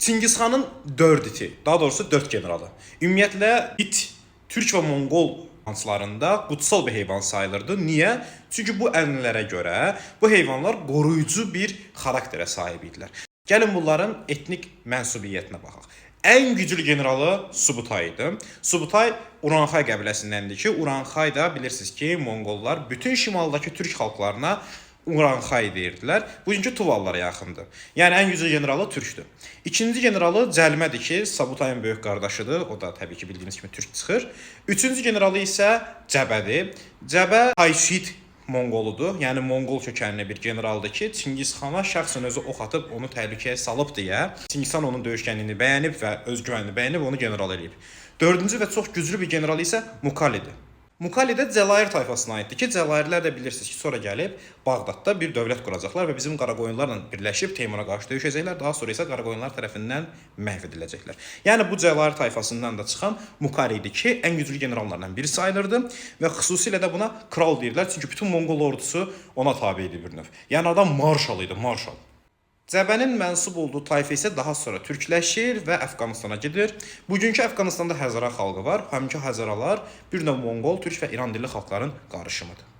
Çingizxanın 4 iti, daha doğrusu 4 generalı. Ümumiyyətlə it Türk və Monqol hanslarında kutsal bir heyvan sayılırdı. Niyə? Çünki bu ənənələrə görə bu heyvanlar qoruyucu bir xarakterə sahib idilər. Gəlin bunların etnik mənsubiyyətinə baxaq. Ən güclü generalı Subutay idi. Subutay Uranxay qəbiləsindəndir ki, Uranxay da bilirsiniz ki, Monqollar bütün şimaldakı Türk xalqlarına Uranxay deyirdilər. Bugünkü Tuvallara yaxındır. Yəni ən güclü generalı Türkdür. İkinci generalı Cəlmədir ki, Sabutayın böyük qardaşıdır. O da təbii ki bildiyiniz kimi Türk çıxır. Üçüncü generalı isə Cəbədir. Cəbə Hayşit Monqoludur. Yəni Monqol kökənli bir generaldır ki, Çingizxana şəxsən özü ox atıb onu təhlükəyə salıb deyə Çingizxan onun döyüşkənliyini bəyənib və özgüvənini bəyənib onu general eləyib. Dördüncü və çox güclü bir general isə Mukalidir. Mukali də Cəlair tayfasına aiddir ki, Cəlairlər də bilirsiniz ki, sonra gəlib Bağdadda bir dövlət quracaqlar və bizim Qaraqoyunlarla birləşib Teymura qarşı döyüşəcəklər. Daha sonra isə Qaraqoyunlar tərəfindən məhv ediləcəklər. Yəni bu Cəlair tayfasından da çıxan Mukali idi ki, ən güclü generallardan biri sayılırdı və xüsusilə də buna kral deyirlər. Çünki bütün Monqol ordusu ona tabe idi bir növ. Yəni adam marşal idi, marşal. Cəbənin mənsub olduğu tayfa isə daha sonra türkləşir və Əfqanistana gedir. Bugünkü Əfqanistanda Həzara xalqı var. Həminki Həzaralar bir növ Monqol, Türk və İran dilli xalqların qarışımıdır.